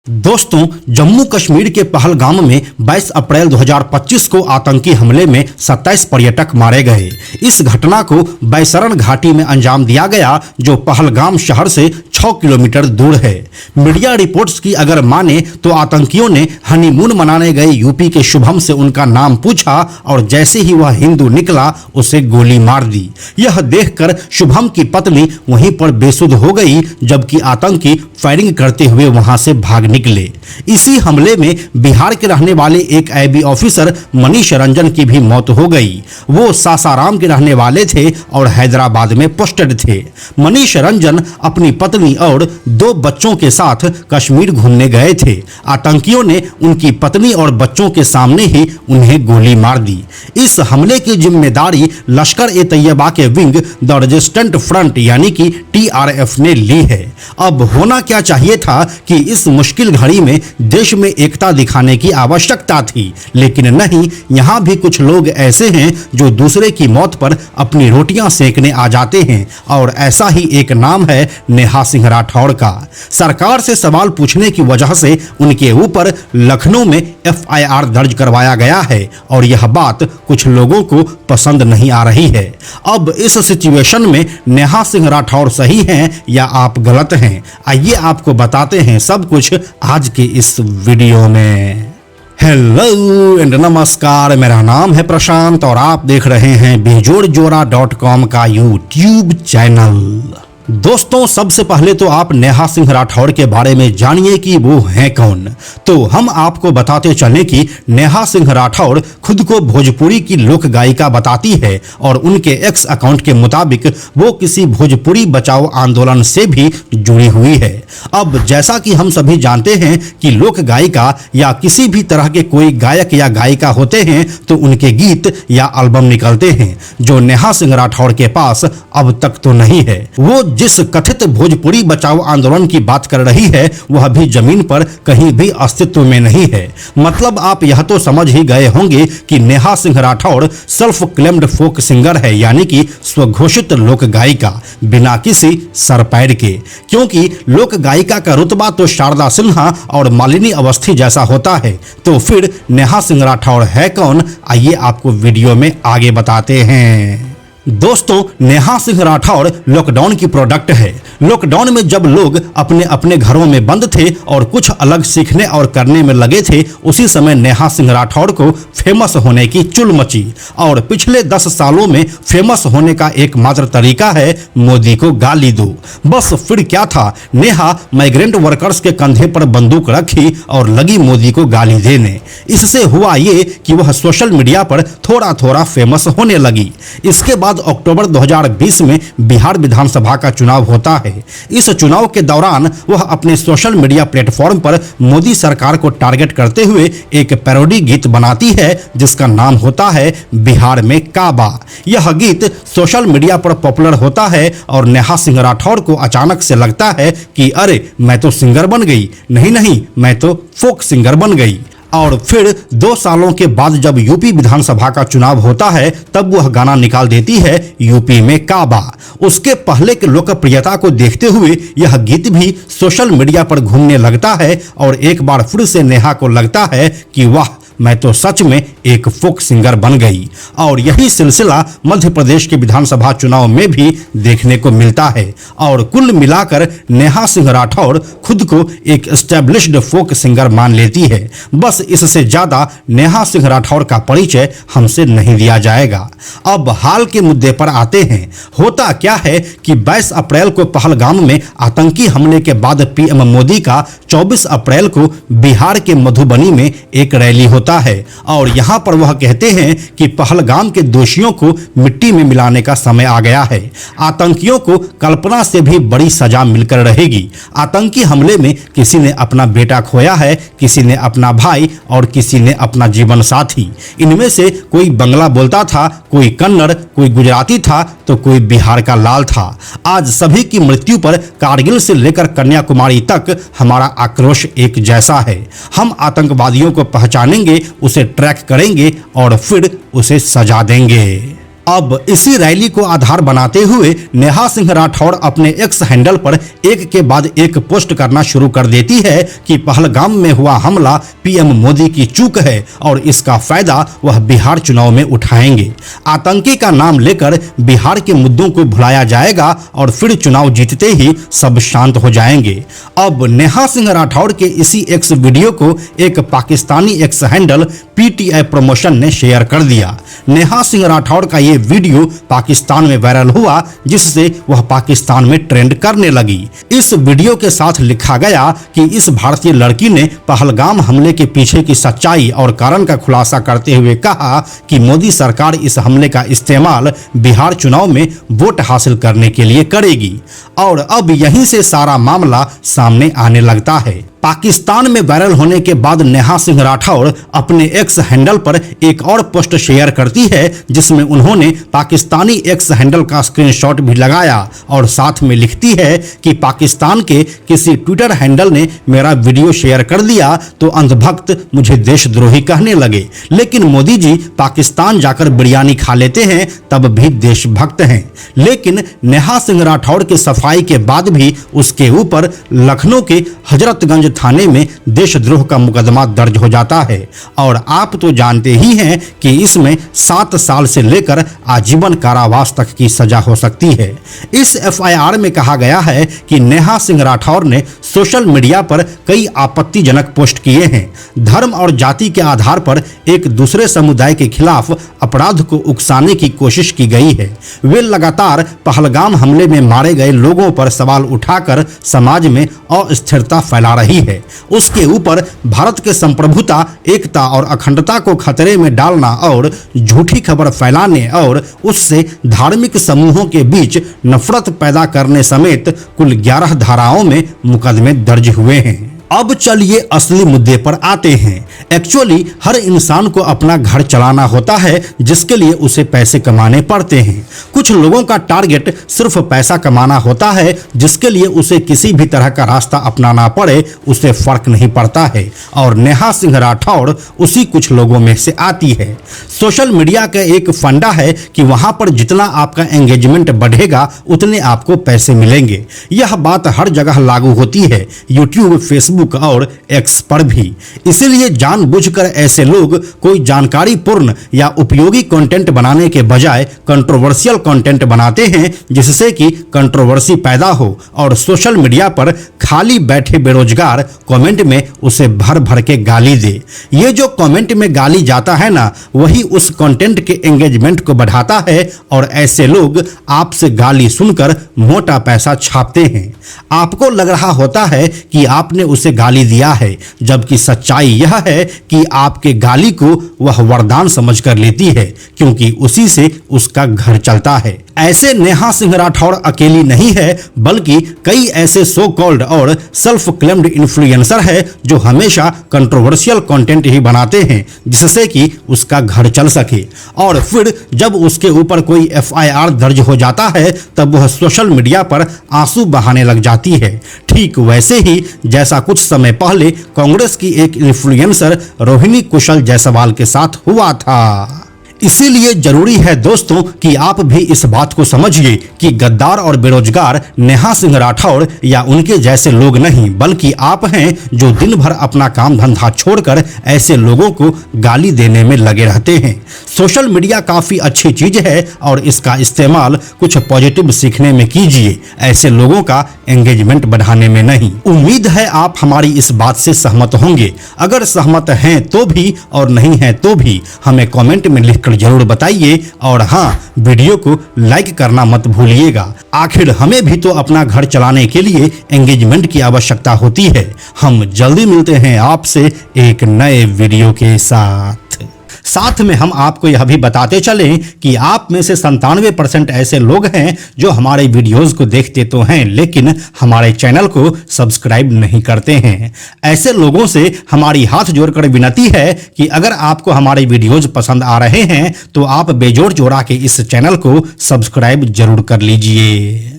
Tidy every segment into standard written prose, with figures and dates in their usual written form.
दोस्तों, जम्मू कश्मीर के पहलगाम में 22 अप्रैल 2025 को आतंकी हमले में 27 पर्यटक मारे गए। इस घटना को बैसरन घाटी में अंजाम दिया गया, जो पहलगाम शहर से 6 किलोमीटर दूर है। मीडिया रिपोर्ट्स की अगर माने तो आतंकियों ने हनीमून मनाने गए यूपी के शुभम से उनका नाम पूछा और जैसे ही वह हिंदू निकला उसे गोली मार दी। यह देखकर शुभम की पत्नी वहीं पर बेसुध हो गई, जबकि आतंकी फायरिंग करते हुए वहां से भाग निकले। इसी हमले में बिहार के रहने वाले एक आईबी ऑफिसर मनीष रंजन की भी मौत हो गई। वो सासाराम के रहने वाले थे और हैदराबाद में पोस्टेड थे। मनीष रंजन अपनी पत्नी और 2 बच्चों के साथ कश्मीर घूमने गए थे। आतंकियों ने उनकी पत्नी और बच्चों के सामने ही उन्हें गोली मार दी। इस हमले की जिम्मेदारी लश्कर-ए-तैयबा के विंग द रेजिस्टेंट फ्रंट यानी कि TRF ने ली है। अब होना क्या चाहिए था कि इस मुश्किल घड़ी में देश में एकता दिखाने की आवश्यकता थी, लेकिन नहीं, यहाँ भी कुछ लोग ऐसे हैं जो दूसरे की मौत पर अपनी रोटियां सेकने आ जाते हैं, और ऐसा ही एक नाम है नेहा सिंह राठौड़ का। सरकार से सवाल पूछने की वजह से उनके ऊपर लखनऊ में FIR दर्ज करवाया गया है, और यह बात कुछ लोगों को पसंद नहीं आ रही है। अब इस सिचुएशन में नेहा सिंह राठौड़ सही हैं या आप गलत हैं, आइए आपको बताते हैं सब कुछ आज के इस वीडियो में। हेलो एंड नमस्कार, मेरा नाम है प्रशांत और आप देख रहे हैं बेजोड़जोड़ा.com का यूट्यूब चैनल। दोस्तों, सबसे पहले तो आप नेहा सिंह राठौड़ के बारे में जानिए कि वो हैं कौन। तो हम आपको बताते चलें कि नेहा सिंह राठौड़ खुद को भोजपुरी की लोक गायिका बताती है और उनके एक्स अकाउंट के मुताबिक वो किसी भोजपुरी बचाओ आंदोलन से भी जुड़ी हुई है। अब जैसा कि हम सभी जानते हैं कि लोक गायिका या किसी भी तरह के कोई गायक या गायिका होते हैं तो उनके गीत या एल्बम निकलते हैं, जो नेहा सिंह राठौड़ के पास अब तक तो नहीं है। वो जिस कथित भोजपुरी बचाओ आंदोलन की बात कर रही है वह भी जमीन पर कहीं भी अस्तित्व में नहीं है। मतलब आप यह तो समझ ही गए होंगे कि Neha Singh Rathore self claimed folk singer है, यानी कि स्वघोषित लोक गायिका, बिना किसी सरपैर के। क्योंकि लोक गायिका का रुतबा तो शारदा सिन्हा और मालिनी अवस्थी जैसा होता है, तो फिर नेहा सिंह राठौड़ है कौन, आइए आपको वीडियो में आगे बताते हैं। दोस्तों, नेहा सिंह राठौड़ लॉकडाउन की प्रोडक्ट है। लॉकडाउन में जब लोग अपने अपने घरों में बंद थे और कुछ अलग सीखने और करने में लगे थे, उसी समय नेहा सिंह राठौड़ को फेमस होने की चुल मची। और पिछले 10 सालों में फेमस होने का एकमात्र तरीका है मोदी को गाली दो। बस फिर क्या था, नेहा माइग्रेंट वर्कर्स के कंधे पर बंदूक रखी और लगी मोदी को गाली देने। इससे हुआ ये कि वह सोशल मीडिया पर थोड़ा थोड़ा फेमस होने लगी। इसके बाद अक्टूबर 2020 में बिहार विधानसभा का चुनाव होता है। इस चुनाव के दौरान वह अपने सोशल मीडिया प्लेटफॉर्म पर मोदी सरकार को टारगेट करते हुए एक पैरोडी गीत बनाती है, जिसका नाम होता है बिहार में काबा। यह गीत सोशल मीडिया पर पॉपुलर होता है और नेहा सिंह राठौड़ को अचानक से लगता है कि अरे, मैं तो सिंगर बन गई, नहीं, मैं तो फोक सिंगर बन गई। और फिर 2 सालों के बाद जब यूपी विधानसभा का चुनाव होता है, तब वह गाना निकाल देती है यूपी में काबा। उसके पहले की लोकप्रियता को देखते हुए यह गीत भी सोशल मीडिया पर घूमने लगता है और एक बार फिर से नेहा को लगता है कि वाह, मैं तो सच में एक फोक सिंगर बन गई। और यही सिलसिला मध्य प्रदेश के विधानसभा चुनाव में भी देखने को मिलता है। और कुल मिलाकर नेहा सिंह राठौड़ खुद को एक एस्टैब्लिश्ड फोक सिंगर मान लेती है। बस इससे ज्यादा नेहा सिंह राठौड़ का परिचय हमसे नहीं दिया जाएगा। अब हाल के मुद्दे पर आते हैं। होता क्या है कि 22 अप्रैल को पहलगाम में आतंकी हमले के बाद PM मोदी का 24 अप्रैल को बिहार के मधुबनी में एक रैली होता है और यहां पर वह कहते हैं कि पहलगाम के दोषियों को मिट्टी में मिलाने का समय आ गया है। आतंकियों को कल्पना से भी बड़ी सजा मिलकर रहेगी। आतंकी हमले में किसी ने अपना बेटा खोया है, किसी ने अपना भाई और किसी ने अपना जीवन साथी। इनमें से कोई बंगला बोलता था, कोई कन्नड़, कोई गुजराती था तो कोई बिहार का लाल था। आज सभी की मृत्यु पर कारगिल से लेकर कन्याकुमारी तक हमारा आक्रोश एक जैसा है। हम आतंकवादियों को पहचानेंगे, उसे ट्रैक करेंगे और फिर उसे सजा देंगे। अब इसी रैली को आधार बनाते हुए नेहा सिंह राठौड़ अपने एक्स हैंडल पर एक के बाद एक पोस्ट करना शुरू कर देती है कि पहलगाम में हुआ हमला पीएम मोदी की चूक है और इसका फायदा वह बिहार चुनाव में उठाएंगे। आतंकी का नाम लेकर बिहार के मुद्दों को भुलाया जाएगा और फिर चुनाव जीतते ही सब शांत हो जाएंगे। अब नेहा सिंह राठौड़ के इसी एक्स वीडियो को एक Pakistani x handle PTI promotion ने शेयर कर दिया। नेहा सिंह राठौड़ का ये वीडियो पाकिस्तान में वायरल हुआ, जिससे वह पाकिस्तान में ट्रेंड करने लगी। इस वीडियो के साथ लिखा गया कि इस भारतीय लड़की ने पहलगाम हमले के पीछे की सच्चाई और कारण का खुलासा करते हुए कहा कि मोदी सरकार इस हमले का इस्तेमाल बिहार चुनाव में वोट हासिल करने के लिए करेगी और अब यहीं से सारा मामला सामने आने लगता है। पाकिस्तान में वायरल होने के बाद नेहा सिंह राठौड़ अपने एक्स हैंडल पर एक और पोस्ट शेयर करती है, जिसमें उन्होंने पाकिस्तानी एक्स हैंडल का स्क्रीनशॉट भी लगाया और साथ में लिखती है कि पाकिस्तान के किसी ट्विटर हैंडल ने मेरा वीडियो शेयर कर दिया तो अंधभक्त मुझे देशद्रोही कहने लगे, लेकिन मोदी जी पाकिस्तान जाकर बिरयानी खा लेते हैं तब भी देशभक्त हैं। लेकिन नेहा सिंह राठौड़ की सफाई के बाद भी उसके ऊपर लखनऊ के हजरतगंज थाने में देशद्रोह का मुकदमा दर्ज हो जाता है और आप तो जानते ही हैं कि इसमें 7 साल से लेकर आजीवन कारावास तक की सजा हो सकती है। इस एफआईआर में कहा गया है कि नेहा सिंह राठौर ने सोशल मीडिया पर कई आपत्तिजनक पोस्ट किए हैं। धर्म और जाति के आधार पर एक दूसरे समुदाय के खिलाफ अपराध को उकसाने की कोशिश की गई है। वे लगातार पहलगाम हमले में मारे गए लोगों पर सवाल उठाकर समाज में अस्थिरता फैला रही है। उसके ऊपर भारत के संप्रभुता, एकता और अखंडता को खतरे में डालना और झूठी खबर फैलाने और उससे धार्मिक समूहों के बीच नफरत पैदा करने समेत कुल 11 धाराओं में मुकदमे दर्ज हुए हैं। अब चलिए असली मुद्दे पर आते हैं। एक्चुअली हर इंसान को अपना घर चलाना होता है, जिसके लिए उसे पैसे कमाने पड़ते हैं। कुछ लोगों का टारगेट सिर्फ पैसा कमाना होता है, जिसके लिए उसे किसी भी तरह का रास्ता अपनाना पड़े उसे फर्क नहीं पड़ता है और नेहा सिंह राठौड़ उसी कुछ लोगों में से आती है। सोशल मीडिया का एक फंडा है कि वहां पर जितना आपका एंगेजमेंट बढ़ेगा उतने आपको पैसे मिलेंगे। यह बात हर जगह लागू होती है, यूट्यूब, फेसबुक और एक्स पर भी। इसीलिए जानबूझकर ऐसे लोग कोई जानकारी पूर्ण या उपयोगी कंटेंट बनाने के बजाय कंट्रोवर्शियल कंटेंट बनाते हैं, जिससे कि कंट्रोवर्सी पैदा हो और सोशल मीडिया पर खाली बैठे बेरोजगार कमेंट में उसे भर भर के गाली दे। ये जो कमेंट में गाली जाता है ना, वही उस कंटेंट के एंगेजमेंट को बढ़ाता है और ऐसे लोग आपसे गाली सुनकर मोटा पैसा छापते हैं। आपको लग रहा होता है कि आपने उसे गाली दिया है, जबकि सच्चाई यह है कि आपके गाली को वह वरदान समझकर लेती है, क्योंकि उसी से उसका घर चलता है। ऐसे नेहा सिंह राठौड़ अकेली नहीं है, बल्कि कई ऐसे सो कॉल्ड और सेल्फ क्लेम्ड इन्फ्लुएंसर है जो हमेशा कंट्रोवर्शियल कंटेंट ही बनाते हैं, जिससे कि उसका घर चल सके। और फिर जब उसके ऊपर कोई एफआईआर दर्ज हो जाता है, तब वह सोशल मीडिया पर आंसू बहाने लग जाती है। ठीक वैसे ही जैसा कुछ समय पहले कांग्रेस की एक इन्फ्लुएंसर रोहिणी कुशल जायसवाल के साथ हुआ था। इसीलिए जरूरी है दोस्तों कि आप भी इस बात को समझिए कि गद्दार और बेरोजगार नेहा सिंह राठौड़ या उनके जैसे लोग नहीं, बल्कि आप हैं जो दिन भर अपना काम धंधा छोड़कर ऐसे लोगों को गाली देने में लगे रहते हैं। सोशल मीडिया काफी अच्छी चीज है और इसका इस्तेमाल कुछ पॉजिटिव सीखने में कीजिए, ऐसे लोगों का एंगेजमेंट बढ़ाने में नहीं। उम्मीद है आप हमारी इस बात से सहमत होंगे। अगर सहमत हैं तो भी और नहीं हैं तो भी हमें कमेंट में लिखकर जरूर बताइए और हाँ, वीडियो को लाइक करना मत भूलिएगा। आखिर हमें भी तो अपना घर चलाने के लिए एंगेजमेंट की आवश्यकता होती है। हम जल्दी मिलते हैं आपसे एक नए वीडियो के साथ में हम आपको यह भी बताते चलें कि आप में से 97% ऐसे लोग हैं जो हमारे वीडियोस को देखते तो हैं, लेकिन हमारे चैनल को सब्सक्राइब नहीं करते हैं। ऐसे लोगों से हमारी हाथ जोड़कर विनती है कि अगर आपको हमारे वीडियोस पसंद आ रहे हैं तो आप बेजोड़ जोड़ा के इस चैनल को सब्सक्राइब जरूर कर लीजिए।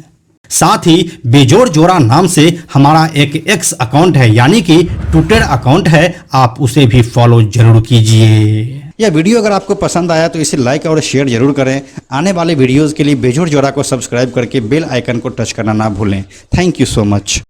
साथ ही बेजोड़ जोड़ा नाम से हमारा एक एक्स अकाउंट है, यानी कि ट्विटर अकाउंट है, आप उसे भी फॉलो जरूर कीजिए। यह वीडियो अगर आपको पसंद आया तो इसे लाइक और शेयर जरूर करें। आने वाले वीडियोज़ के लिए बेजोड़ जोड़ा को सब्सक्राइब करके बेल आइकन को टच करना ना भूलें। Thank you so much.